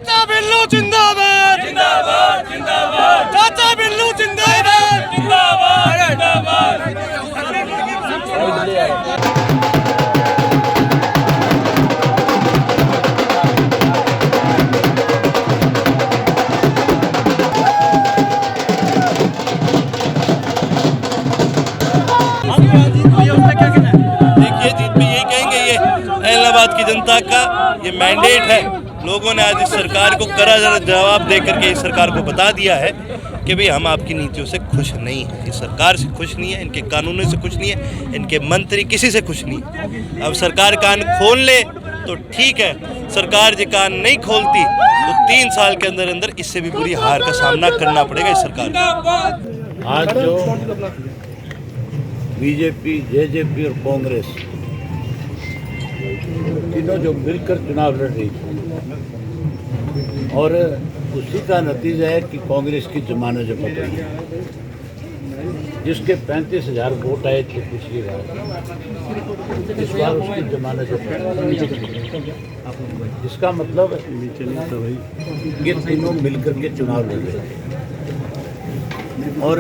चाचा बिल्लू जिंदाबाद जिंदाबाद जिंदाबाद, चाचा बिल्लू जिंदाबाद जिंदाबाद जिंदाबाद। देखिए जीत भी यही कहेंगे, ये इलाहाबाद की जनता का ये मैंडेट है। लोगों ने आज इस सरकार को कड़ा जवाब दे करके इस सरकार को बता दिया है कि भाई हम आपकी नीतियों से खुश नहीं हैं, इस सरकार से खुश नहीं है, इनके कानूनों से खुश नहीं है, इनके मंत्री किसी से खुश नहीं है। अब सरकार कान खोल ले तो ठीक है, सरकार जो कान नहीं खोलती तो 3 साल के अंदर अंदर इससे भी बुरी हार का सामना करना पड़ेगा इस सरकार को। आज जो बीजेपी, जेजेपी और कांग्रेस तीनों जो मिलकर चुनाव लड़ रही थी और उसी का नतीजा है कि कांग्रेस की जमानत जब्त रही है, जिसके 35,000 वोट आए थे पिछली बार, इस बार उसकी जमानत जब्त। इसका मतलब ये तीनों मिलकर के चुनाव लड़ रहे थे और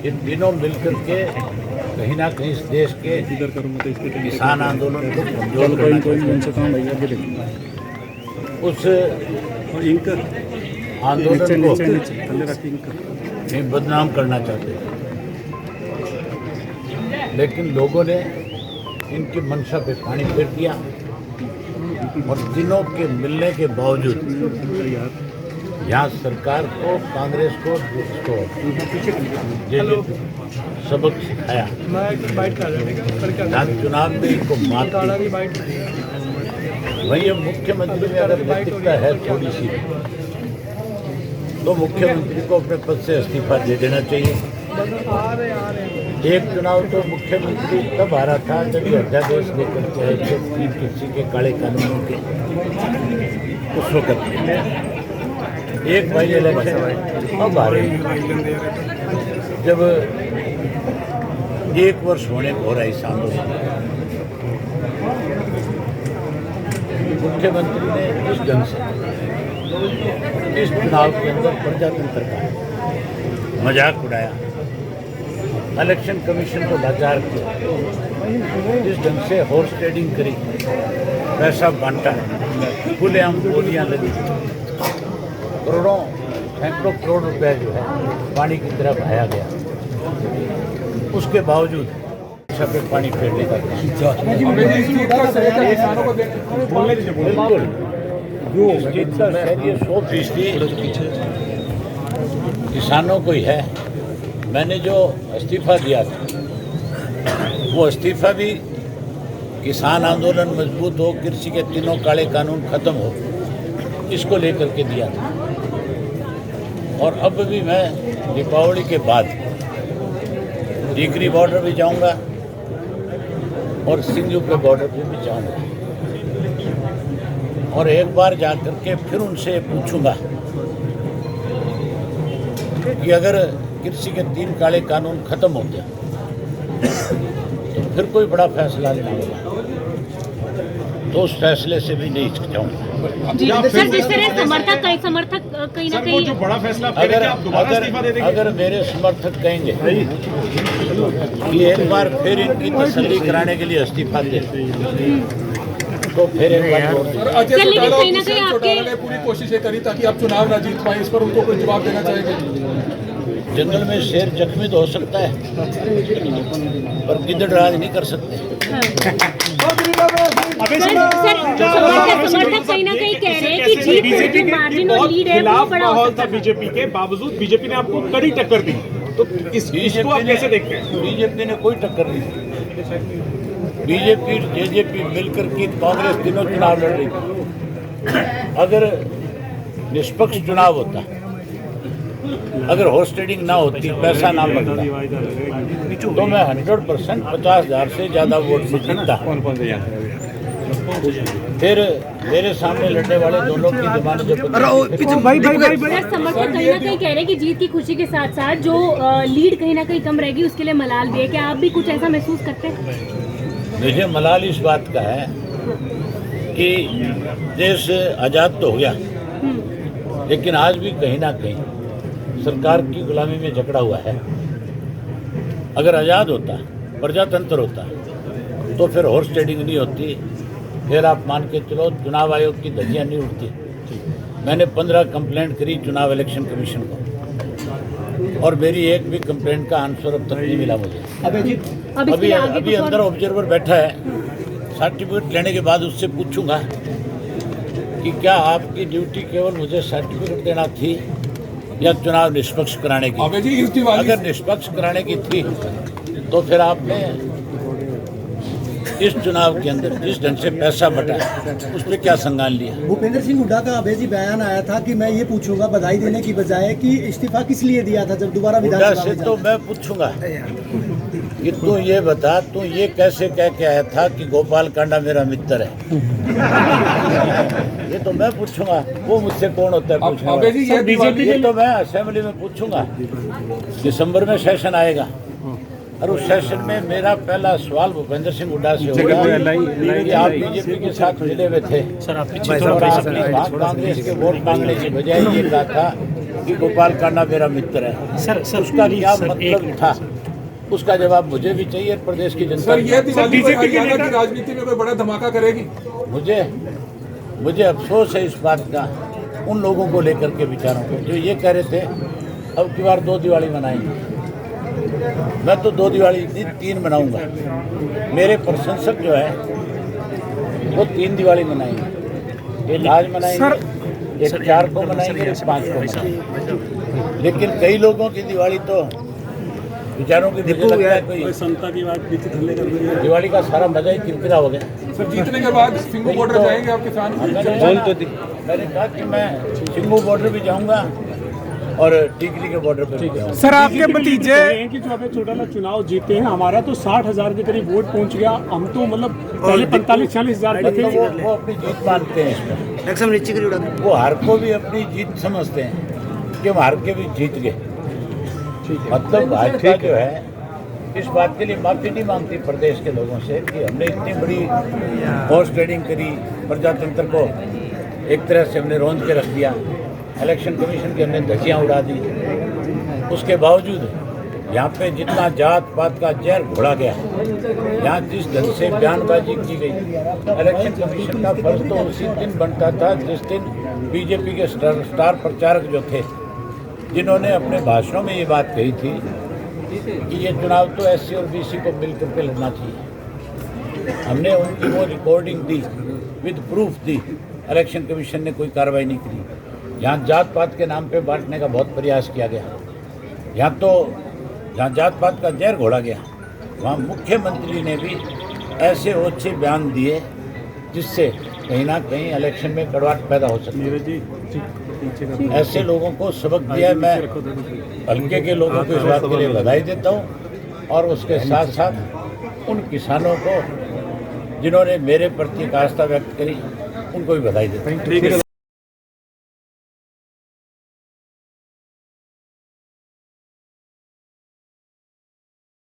ये तीनों मिलकर के कहीं ना कहीं इस देश के किसान आंदोलन को कमजोर करना चाहते हैं। उस आंदोलन को बदनाम करना चाहते हैं, लेकिन लोगों ने इनकी मंशा पे पानी फेर दिया और तीनों के मिलने के बावजूद यहाँ सरकार को, कांग्रेस को सबक सिखाया, चुनाव में इनको मात दी। वहीं मुख्यमंत्री में अगर नैतिकता है थोड़ी सी, तो मुख्यमंत्री को अपने पद से इस्तीफा दे देना चाहिए। एक चुनाव तो मुख्यमंत्री तब हारा था जब ये अध्यादेश लेकर के आए थे किसी के काले कानूनों के, उस वक्त एक बाई इलेक्शन अब आ रही, जब 1 वर्ष होने को हो रहा है इस आंदोलन। मुख्यमंत्री ने इस ढंग से इस चुनाव के अंदर प्रजातंत्र का मजाक उड़ाया, इलेक्शन कमीशन को लाचार किया, इस ढंग से हॉर्स ट्रेडिंग करी, पैसा बांटा, खुलेआम गोलियां लगी, करोड़ों सैकड़ों करोड़ रुपए जो है पानी की तरफ बहाया गया। उसके बावजूद पे पानी फेरने का बिल्कुल जीतता ये 100% किसानों को ही है। मैंने जो इस्तीफा दिया था वो इस्तीफा भी किसान आंदोलन मजबूत हो, कृषि के तीनों काले कानून खत्म हो, इसको लेकर के दिया था। और अब भी मैं दीपावली के बाद टीकरी बॉर्डर भी जाऊंगा और सिंधु पे बॉर्डर पे भी जाऊंगा और एक बार जाकर के फिर उनसे पूछूंगा कि अगर कृषि के 3 काले कानून खत्म हो गया तो फिर कोई बड़ा फैसला लेना होगा, तो उस फैसले से भी नहीं हिचकिचाऊंगा। सर, जिस तरह समर्थक कहीं ना कहीं जो बड़ा फैसला अगर मेरे समर्थक कहेंगे कि एक बार फिर इनकी तसल्ली कराने के लिए इस्तीफा दे, तो फिर एक बार पूरी कोशिश करी ताकि आप चुनाव ना जीत पाए, इस पर उनको कोई जवाब देना चाहेंगे? जंगल में शेर जख्मी तो हो सकता है पर गिद्दड़ राज नहीं कर सकते। समर्थक कहीं ना कहीं कह रहे हैं कि जीत जो मार्जिन और लीड है वो बड़ा माहौल था बीजेपी के बावजूद बीजेपी ने आपको कड़ी टक्कर दी, तो इसको आप कैसे देखते हैं? बीजेपी ने कोई टक्कर नहीं दी। बीजेपी जेजेपी मिलकर के कांग्रेस तीनों चुनाव लड़ रही थी। अगर निष्पक्ष चुनाव होता, अगर हॉर्स ट्रेडिंग ना होती, पैसा ना लगता, तो मैं 100% 50,000 से ज़्यादा वोट से जीतता। फिर मेरे सामने लड़ने वाले दोनों की जमानत जब्त। समर्थक कहीं ना कहीं कह रहे हैं कि जीत की खुशी के साथ साथ जो लीड कहीं ना कहीं कम रहेगी उसके लिए मलाल भी है, क्या आप भी कुछ ऐसा महसूस करते हैं? मुझे मलाल इस बात का है कि देश आज़ाद तो हो गया, लेकिन आज भी कहीं ना कहीं सरकार की गुलामी में जकड़ा हुआ है। अगर आज़ाद होता, प्रजातंत्र होता, तो फिर हॉर्स ट्रेडिंग नहीं होती, फिर आप मान के चलो चुनाव आयोग की धज्जियाँ नहीं उड़ती। मैंने 15 कंप्लेंट करी चुनाव इलेक्शन कमीशन को, और मेरी एक भी कंप्लेंट का आंसर अब तक नहीं मिला मुझे। अभी अंदर ऑब्जर्वर बैठा है, सर्टिफिकेट लेने के बाद उससे पूछूंगा कि क्या आपकी ड्यूटी केवल मुझे सर्टिफिकेट देना थी या चुनाव निष्पक्ष कराने की। अगर निष्पक्ष कराने की थी तो फिर आपने इस चुनाव के अंदर जिस ढंग से पैसा बटा उस पर क्या संज्ञान लिया। भूपेंद्र सिंह हुड्डा का अभय जी बयान आया था कि मैं ये पूछूंगा बधाई देने की बजाय कि इस्तीफा किस लिए दिया था जब दोबारा विधानसभा में तो मैं पूछूंगा कि तू ये बता, तू ये कैसे कह के आया था कि गोपाल कांडा मेरा मित्र है। ये तो मैं पूछूंगा, वो मुझसे कौन होता है पूछने। ये तो मैं असेंबली में पूछूंगा। दिसंबर में सेशन आएगा और उस सेशन में मेरा पहला सवाल भूपेंद्र सिंह हुड्डा से होगा कि आप बीजेपी के साथ मिले हुए थे और आपने कांग्रेस के वोट मांगने की बजाय ये कहा था कि गोपाल कांडा मेरा मित्र है। सर उसका क्या मतलब था, उसका जवाब मुझे भी चाहिए, प्रदेश की जनता। ये दिवाली पर हरियाणा की राजनीति में कोई बड़ा धमाका करेगी? मुझे अफसोस है इस बात का, उन लोगों को लेकर के विचारों को जो ये कह रहे थे अब की बार 2 दिवाली मनाएंगे। मैं तो 2 दिवाली नहीं 3 मनाऊंगा। मेरे प्रशंसक जो है वो 3 दिवाली मनाएंगे, एक आज मनाएंगे, एक 4 को मनाएंगे, एक 5 को मनाएंगे। लेकिन कई लोगों की दिवाली तो विचारों की कोई संता की बात दिवाली का सारा मजा ही किरकिरा हो गया। सर जीतने के बाद सिंगू बॉर्डर जाएंगे आप किसान? मैंने कहा कि मैं सिंगू बॉर्डर भी जाऊंगा और टिकरी के बॉर्डर पर भी जाऊंगा। सर आपके भतीजे कि जो अभी छोटा छोटा जीते हैं, हमारा तो 60,000 के करीब वोट पहुंच गया। हम तो मतलब पहले 45-46 हजार के थे। वो अपनी जीत मानते हैं इसमें, वो हार को भी अपनी जीत समझते हैं कि हम हार के भी जीत गए। मतलब भाजपा जो है इस बात के लिए माफी नहीं मांगती प्रदेश के लोगों से कि हमने इतनी बड़ी हॉर्स ट्रेडिंग करी, प्रजातंत्र को एक तरह से हमने रौंद के रख दिया, इलेक्शन कमीशन की हमने धज्जियाँ उड़ा दी। उसके बावजूद यहाँ पे जितना जात पात का जहर घोड़ा गया, यहाँ जिस ढंग से बयानबाजी की गई, इलेक्शन कमीशन का फर्ज तो उसी दिन बनता था जिस दिन बीजेपी के स्टार प्रचारक जो थे, जिन्होंने अपने भाषणों में ये बात कही थी कि ये चुनाव तो एससी और बीसी को मिलकर के लड़ना चाहिए। हमने उनकी वो recording the, with proof the. Election commission ने कोई कार्रवाई नहीं की। यहाँ जात पात के नाम पे बांटने का बहुत प्रयास किया गया। जहाँ जात पात का जहर घोड़ा गया, वहाँ मुख्यमंत्री ने भी ऐसे ओछे बयान दिए जिससे कहीं ना कहीं इलेक्शन में कड़वाहट पैदा हो सकती है। ऐसे लोगों को सबक दिया। मैं हल्के के लोगों को इस बात के लिए बधाई देता हूँ और उसके साथ साथ उन किसानों को जिन्होंने मेरे प्रति आस्था व्यक्त करी, उनको भी बधाई देता हूँ।